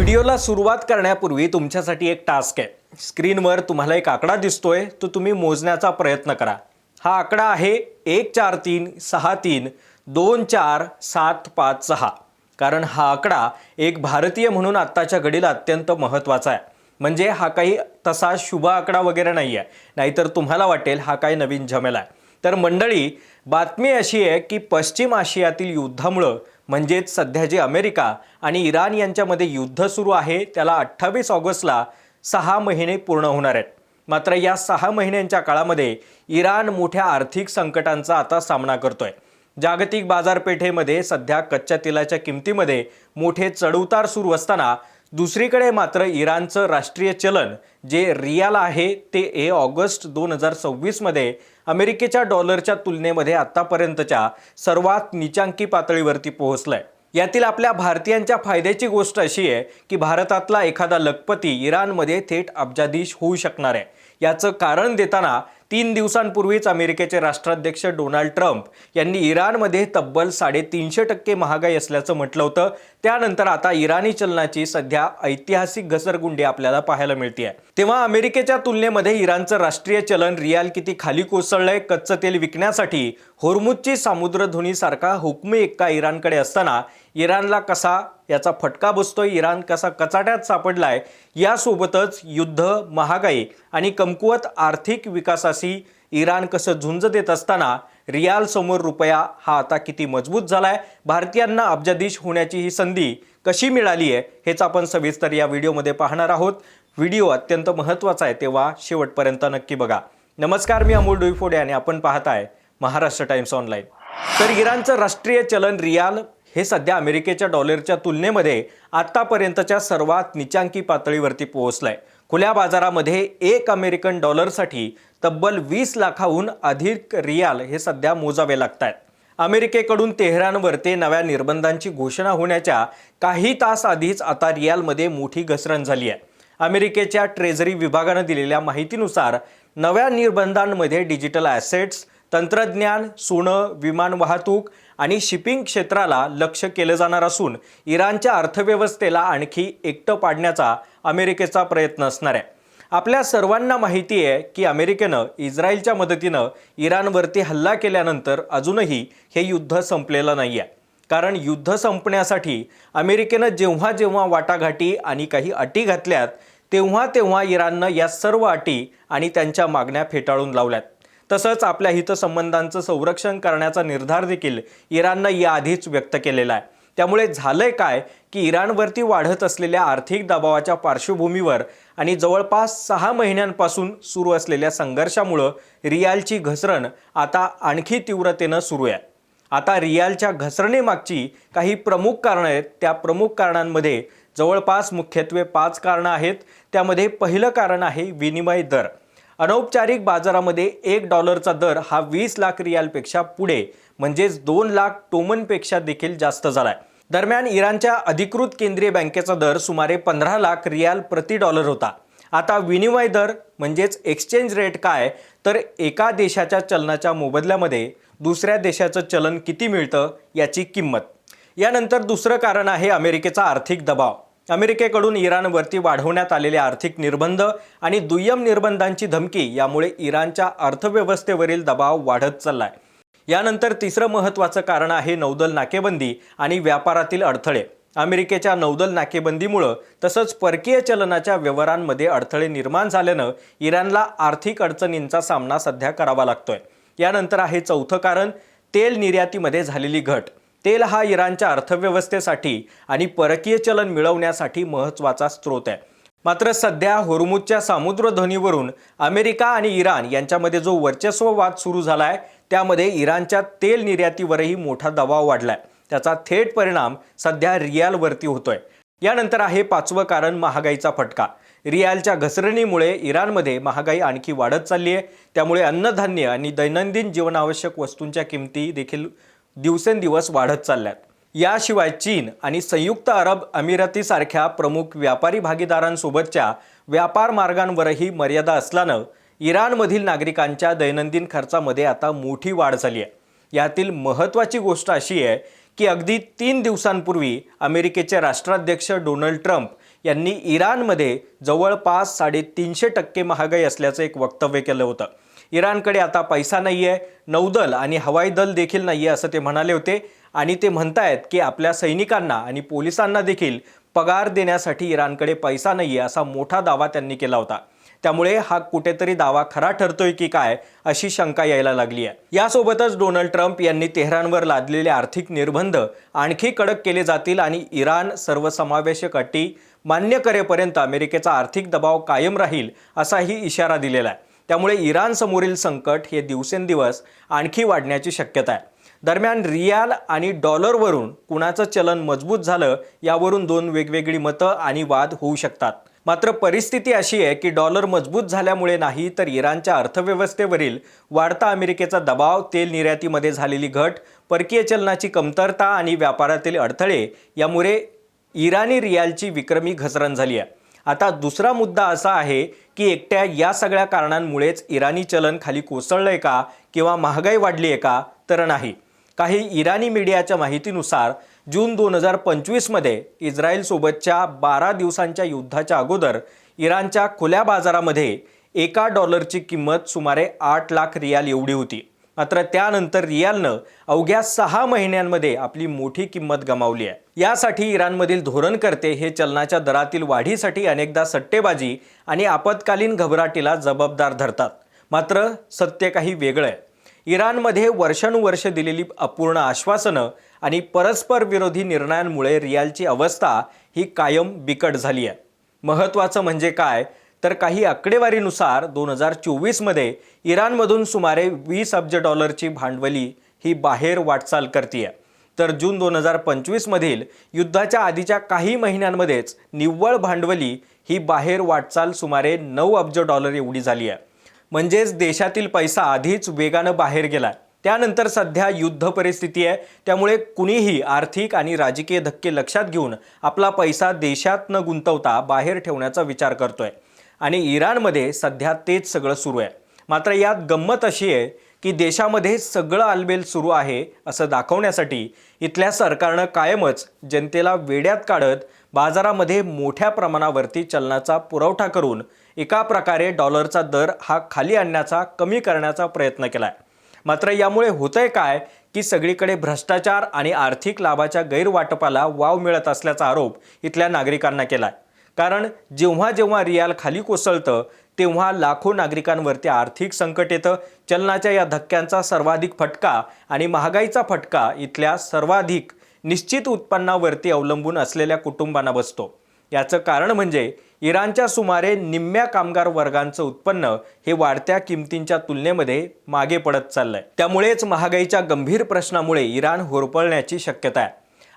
व्हिडिओला सुरुवात करण्यापूर्वी तुमच्यासाठी एक टास्क आहे। स्क्रीनवर तुम्हाला एक आकडा दिसतोय, तो तुम्ही मोजण्याचा प्रयत्न करा। हा आकडा आहे 1436324756। कारण हा आकडा एक भारतीय म्हणून आत्ताच्या घडीला अत्यंत महत्त्वाचा आहे। म्हणजे हा काही तसा शुभ आकडा वगैरे नाही आहे, नाहीतर तुम्हाला वाटेल हा काही नवीन झमेला आहे। तर मंडळी, बातमी अशी आहे की पश्चिम आशियातील युद्धामुळे म्हणजेच सध्या जे अमेरिका आणि इराण यांच्यामध्ये युद्ध सुरू आहे त्याला 28 ऑगस्टला 6 महिने पूर्ण होणार आहेत। मात्र या 6 महिन्यांच्या काळामध्ये इराण मोठ्या आर्थिक संकटांचा आता सामना करतोय। जागतिक बाजारपेठेमध्ये सध्या कच्च्या तेलाच्या किमतीमध्ये मोठे चढउतार सुरू असताना दुसरीकडे मात्र इराणचं राष्ट्रीय चलन जे रियाल आहे ते ऑगस्ट 2026 मध्ये अमेरिकेच्या डॉलरच्या तुलनेमध्ये आतापर्यंतच्या सर्वात नीचांकी पातळीवरती पोहोचलाय। यातील आपल्या भारतीयांच्या फायद्याची गोष्ट अशी आहे की भारतातला एखादा लखपती इराणमध्ये थेट अब्जाधीश होऊ शकणार आहे। याचं कारण देताना 3 दिवसांपूर्वीच अमेरिकेचे राष्ट्राध्यक्ष डोनाल्ड ट्रम्प यांनी इराणमध्ये तब्बल 350% महागाई असल्याचं म्हटलं होतं। त्यानंतर आता इराणी चलनाची सध्या ऐतिहासिक घसरगुंडी आपल्याला पाहायला मिळते आहे। तेव्हा अमेरिकेच्या तुलनेमध्ये इराणचं राष्ट्रीय चलन रियाल किती खाली कोसळलंय। कच्चं तेल विकण्यासाठी होर्मुझची सामुद्रधुनी सारखा हुकमी एक्का इराणकडे असताना इराणला कसा याचा फटका बसतोय, इराण कसा कचाट्यात सापडलाय, यासोबतच युद्ध, महागाई आणि कमकुवत आर्थिक विकासाशी इराण कसं झुंज देत असताना रियाल समोर रुपया हा आता किती मजबूत झालाय, भारतीयांना अब्जाधीश होण्याची ही संधी कशी मिळाली आहे हेच आपण सविस्तर या व्हिडिओमध्ये पाहणार आहोत। व्हिडिओ अत्यंत महत्त्वाचा आहे, तेव्हा शेवटपर्यंत नक्की बघा। नमस्कार, मी अमोल डोईफोडे आणि आपण पाहताय महाराष्ट्र टाइम्स ऑनलाईन। तर इराणचं राष्ट्रीय चलन रियाल हे सध्या अमेरिकेच्या डॉलरच्या तुलनेमध्ये आतापर्यंतच्या सर्वात नीचांकी पातळीवरती पोहोचलाय। खुल्या बाजारामध्ये 1 अमेरिकन डॉलरसाठी तब्बल 20 लाखाहून अधिक रियाल हे सध्या मोजावे लागतात। अमेरिकेकडून तेहरानवरती नव्या निर्बंधांची घोषणा होण्याच्या काही तास आधीच आता रियालमध्ये मोठी घसरण झाली आहे। अमेरिकेच्या ट्रेझरी विभागाने दिलेल्या माहितीनुसार नव्या निर्बंधांमध्ये डिजिटल ॲसेट्स, तंत्रज्ञान, सोनं, विमान वाहतूक आणि शिपिंग क्षेत्राला लक्ष्य केलं जाणार असून इराणच्या अर्थव्यवस्थेला आणखी एकटं पाडण्याचा अमेरिकेचा प्रयत्न असणार आहे। आपल्या सर्वांना माहिती आहे की अमेरिकेनं इस्रायलच्या मदतीनं इराणवरती हल्ला केल्यानंतर अजूनही हे युद्ध संपलेलं नाही आहे। कारण युद्ध संपण्यासाठी अमेरिकेनं जेव्हा जेव्हा वाटाघाटी आणि काही अटी घातल्यात तेव्हा तेव्हा इराणनं या सर्व अटी आणि त्यांच्या मागण्या फेटाळून लावल्यात। तसंच आपल्या हितसंबंधांचं संरक्षण करण्याचा निर्धार देखील इराणनं याआधीच व्यक्त केलेला आहे। त्यामुळे झालंय काय की इराणवरती वाढत असलेल्या आर्थिक दबावाच्या पार्श्वभूमीवर आणि जवळपास 6 महिन्यांपासून सुरू असलेल्या संघर्षामुळे रियालची घसरण आता आणखी तीव्रतेनं सुरू आहे। आता रियालच्या घसरणीमागची काही प्रमुख कारणं आहेत। त्या प्रमुख कारणांमध्ये जवळपास मुख्यत्वे 5 कारणं आहेत। त्यामध्ये पहिलं कारण आहे विनिमय दर। अनौपचारिक बाजारामध्ये 1 डॉलरचा दर हा 20 लाख रियालपेक्षा पुढे म्हणजेच 2 लाख टोमनपेक्षा देखील जास्त झालाय। दरम्यान इराणच्या अधिकृत केंद्रीय बँकेचा दर सुमारे 15 लाख रियाल प्रति डॉलर होता। आता विनिमय दर म्हणजेच एक्सचेंज रेट काय, तर एका देशाच्या चलनाच्या मोबदल्यामध्ये दुसऱ्या देशाचं चलन किती मिळतं याची किंमत। यानंतर दुसरं कारण आहे अमेरिकेचा आर्थिक दबाव। अमेरिकेकडून इराणवरती वाढवण्यात आलेले आर्थिक निर्बंध आणि दुय्यम निर्बंधांची धमकी यामुळे इराणच्या अर्थव्यवस्थेवरील दबाव वाढत चाललाय। यानंतर तिसरं महत्त्वाचं कारण आहे नौदल नाकेबंदी आणि व्यापारातील अडथळे। अमेरिकेच्या नौदल नाकेबंदीमुळे तसंच परकीय चलनाच्या व्यवहारांमध्ये अडथळे निर्माण झाल्यानं इराणला आर्थिक अडचणींचा सामना सध्या करावा लागतोय। यानंतर आहे चौथं कारण तेल निर्यातीमध्ये झालेली घट। तेल हा इराणच्या अर्थव्यवस्थेसाठी आणि परकीय चलन मिळवण्यासाठी महत्त्वाचा स्रोत आहे। मात्र सध्या होर्मुझच्या सामुद्रधुनीवरून अमेरिका आणि इराण यांच्यामध्ये जो वर्चस्ववाद सुरू झालाय त्यामध्ये इराणच्या तेल निर्यातीवरही मोठा दबाव वाढलाय। त्याचा थेट परिणाम सध्या रियालवरती होतोय। यानंतर आहे 5वं कारण महागाईचा फटका। रियालच्या घसरणीमुळे इराणमध्ये महागाई आणखी वाढत चालली आहे। त्यामुळे अन्नधान्य आणि दैनंदिन जीवनावश्यक वस्तूंच्या किमती देखील दिवसेंदिवस वाढत चालल्यात। याशिवाय चीन आणि संयुक्त अरब अमिरातीसारख्या प्रमुख व्यापारी भागीदारांसोबतच्या व्यापार मार्गांवरही मर्यादा असल्यानं इराणमधील नागरिकांच्या दैनंदिन खर्चामध्ये आता मोठी वाढ झाली आहे। यातील महत्त्वाची गोष्ट अशी आहे की अगदी 3 दिवसांपूर्वी अमेरिकेचे राष्ट्राध्यक्ष डोनाल्ड ट्रम्प यांनी इराणमध्ये जवळपास 350% महागाई असल्याचं एक वक्तव्य केलं होतं। इराणकडे आता पैसा नाही आहे, नौदल आणि हवाई दल देखील नाही आहे असं ते म्हणाले होते आणि ते म्हणतायत की आपल्या सैनिकांना आणि पोलिसांना देखील पगार देण्यासाठी इराणकडे पैसा नाही आहे असा मोठा दावा त्यांनी केला होता। त्यामुळे हा कुठेतरी दावा खरा ठरतोय की काय अशी शंका यायला लागली आहे। यासोबतच डोनाल्ड ट्रम्प यांनी तेहरानवर लादलेले आर्थिक निर्बंध आणखी कडक केले जातील आणि इराण सर्वसमावेशक अटी मान्य करेपर्यंत अमेरिकेचा आर्थिक दबाव कायम राहील असाही इशारा दिलेला आहे। त्यामुळे इराण समोरील संकट हे दिवसेंदिवस आणखी वाढण्याची शक्यता आहे। दरम्यान रियाल आणि डॉलरवरून कुणाचं चलन मजबूत झालं यावरून दोन वेगवेगळी मतं आणि वाद होऊ शकतात। मात्र परिस्थिती अशी आहे की डॉलर मजबूत झाल्यामुळे नाही तर इराणच्या अर्थव्यवस्थेवरील वाढता अमेरिकेचा दबाव, तेल निर्यातीमध्ये झालेली घट, परकीय चलनाची कमतरता आणि व्यापारातील अडथळे यामुळे इराणी रियालची विक्रमी घसरण झाली आहे। आता दुसरा मुद्दा असा आहे की एकट्या या सगळ्या कारणांमुळेच इराणी चलन खाली कोसळलंय का किंवा महागाई वाढली आहे का तर नाही। काही इराणी मीडियाच्या माहितीनुसार जून 2025 मध्ये इस्रायलसोबतच्या 12 दिवसांच्या युद्धाच्या अगोदर इराणच्या खुल्या बाजारामध्ये एका डॉलरची किंमत सुमारे 8 लाख रियाल एवढी होती। मात्र त्यानंतर रियालनं अवघ्या 6 महिन्यांमध्ये आपली मोठी किंमत गमावली आहे। यासाठी इराणमधील धोरणकर्ते हे चलनाच्या दरातील वाढीसाठी अनेकदा सट्टेबाजी आणि आपत्कालीन घबराटीला जबाबदार धरतात। मात्र सत्य काही वेगळं आहे। इराणमध्ये वर्षानुवर्ष दिलेली अपूर्ण आश्वासनं आणि परस्पर विरोधी निर्णयांमुळे रियालची अवस्था ही कायम बिकट झाली आहे। महत्त्वाचं म्हणजे काय तर काही आकडेवारीनुसार 2024 मध्ये इराणमधून सुमारे 20 अब्ज डॉलरची भांडवली ही बाहेर वाटचाल करते आहे। तर जून 2025 मधील युद्धाच्या आधीच्या काही महिन्यांमध्येच निव्वळ भांडवली ही बाहेर वाटचाल सुमारे 9 अब्ज डॉलर एवढी झाली आहे। म्हणजेच देशातील पैसा आधीच वेगानं बाहेर गेलाय। त्यानंतर सध्या युद्ध परिस्थिती आहे, त्यामुळे कुणीही आर्थिक आणि राजकीय धक्के लक्षात घेऊन आपला पैसा देशात न गुंतवता बाहेर ठेवण्याचा विचार करतोय आणि इराणमध्ये सध्या तेच सगळं सुरू आहे। मात्र यात गंमत अशी आहे की देशामध्ये सगळं आलबेल सुरू आहे असं दाखवण्यासाठी इथल्या सरकारनं कायमच जनतेला वेड्यात काढत बाजारामध्ये मोठ्या प्रमाणावरती चलनाचा पुरवठा करून एका प्रकारे डॉलरचा दर हा खाली आणण्याचा, कमी करण्याचा प्रयत्न केलाय। मात्र यामुळे होतंय काय की सगळीकडे भ्रष्टाचार आणि आर्थिक लाभाच्या गैरवाटपाला वाव मिळत असल्याचा आरोप इथल्या नागरिकांना केलाय। कारण जेव्हा जेव्हा रियाल खाली कोसळतं तेव्हा लाखो नागरिकांवरती आर्थिक संकट येतं। चलनाच्या या धक्क्यांचा सर्वाधिक फटका आणि महागाईचा फटका इथल्या सर्वाधिक निश्चित उत्पन्नावरती अवलंबून असलेल्या कुटुंबांना बसतो। याचं कारण म्हणजे इराणच्या सुमारे निम्म्या कामगार वर्गांचं उत्पन्न हे वाढत्या किमतींच्या तुलनेमध्ये मागे पडत चाललंय। त्यामुळेच महागाईच्या गंभीर प्रश्नामुळे इराण होरपळण्याची शक्यता आहे।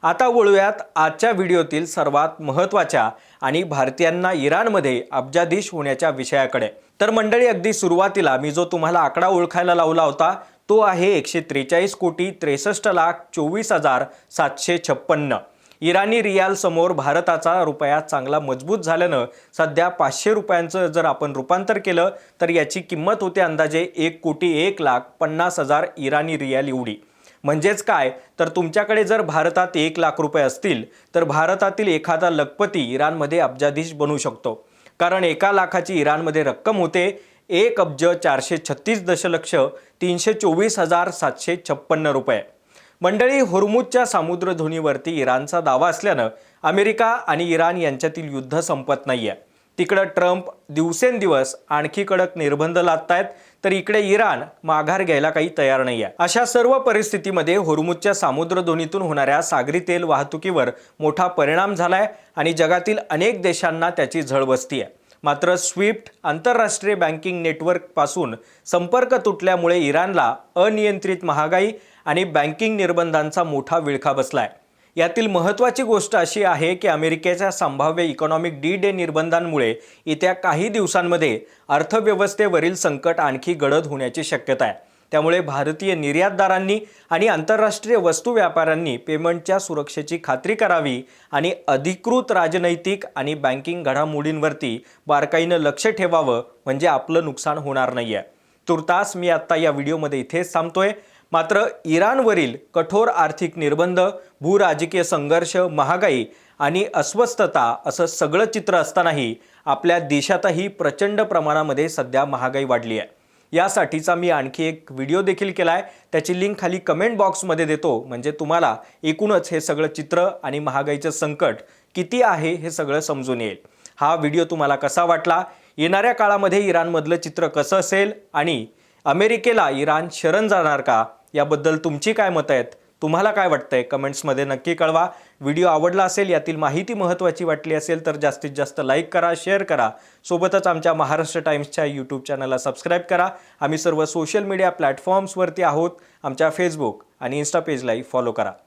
आता वळूयात आजच्या व्हिडिओतील सर्वात महत्त्वाच्या आणि भारतीयांना इराणमध्ये अब्जाधीश होण्याच्या विषयाकडे। तर मंडळी, अगदी सुरुवातीला मी जो तुम्हाला आकडा ओळखायला लावला होता तो आहे 143,63,24,756। इराणी रियाल समोर भारताचा रुपया चांगला मजबूत झाल्यानं सध्या 500 रुपयांचं जर आपण रूपांतर केलं तर याची किंमत होते अंदाजे 1,01,50,000 इराणी रियाल एवढी। म्हणजेच काय तर तुमच्याकडे जर भारतात 1 लाख रुपये असतील तर भारतातील एखादा लखपती इराणमध्ये अब्जाधीश बनू शकतो। कारण 1 लाखाची इराणमध्ये रक्कम होते 1,46,324,756 रुपये। मंडळी, होर्मुझच्या सामुद्रधुनीवरती इराणचा दावा असल्यानं अमेरिका आणि इराण यांच्यातील युद्ध संपत नाहीये। तिकडे ट्रम्प दिवसेंदिवस आणखी कडक निर्बंध लादतायत तर इकडे इराण माघार घ्यायला काही तयार नाहीये। अशा सर्व परिस्थितीमध्ये होर्मुझच्या सामुद्रधुनीतून होणाऱ्या सागरी तेल वाहतुकीवर मोठा परिणाम झालाय आणि जगातील अनेक देशांना त्याची झळ बसतीये। मात्र स्विफ्ट आंतरराष्ट्रीय बँकिंग नेटवर्क पासून संपर्क तुटल्यामुळे इराणला अनियंत्रित महागाई आणि बँकिंग निर्बंधांचा मोठा विळखा बसलाय। यातील महत्त्वाची गोष्ट अशी आहे की अमेरिकेच्या संभाव्य इकॉनॉमिक डी-डे निर्बंधांमुळे येत्या काही दिवसांमध्ये अर्थव्यवस्थेवरील संकट आणखी गडद होण्याची शक्यता आहे। त्यामुळे भारतीय निर्यातदारांनी आणि आंतरराष्ट्रीय वस्तू व्यापाऱ्यांनी पेमेंटच्या सुरक्षेची खात्री करावी आणि अधिकृत राजनैतिक आणि बँकिंग घडामोडींवरती बारकाईनं लक्ष ठेवावं, म्हणजे आपलं नुकसान होणार नाहीये। तुर्तास मी आता या व्हिडिओमध्ये इथेच थांबतोय। मात्र इराणवरील कठोर आर्थिक निर्बंध, भूराजकीय संघर्ष, महागाई आणि अस्वस्थता असं सगळं चित्र असतानाही आपल्या देशातही प्रचंड प्रमाणामध्ये सध्या महागाई वाढली आहे. यासाठीचा मी आणखी एक व्हिडिओ देखील केला आहे, त्याची लिंक खाली कमेंट बॉक्समध्ये देतो. म्हणजे तुम्हाला एकूणच हे सगळं चित्र आणि महागाईचं संकट किती आहे हे सगळं समजून येईल. हा व्हिडिओ तुम्हाला कसा वाटला, येणाऱ्या काळामध्ये इराणमधलं चित्र कसं असेल आणि अमेरिकेला इराण शरण जाणार का, याबद्दल तुमची काय मतं आहेत, तुम्हाला काय वाटतंय कमेंट्समध्ये नक्की कळवा. व्हिडिओ आवडला असेल, यातील माहिती महत्त्वाची वाटली असेल तर जास्तीत जास्त लाईक करा, शेअर करा. सोबतच आमच्या महाराष्ट्र टाइम्सच्या यूट्यूब चॅनलला सबस्क्राईब करा. आम्ही सर्व सोशल मीडिया प्लॅटफॉर्म्सवरती आहोत. आमच्या फेसबुक आणि इन्स्टा पेजलाही फॉलो करा.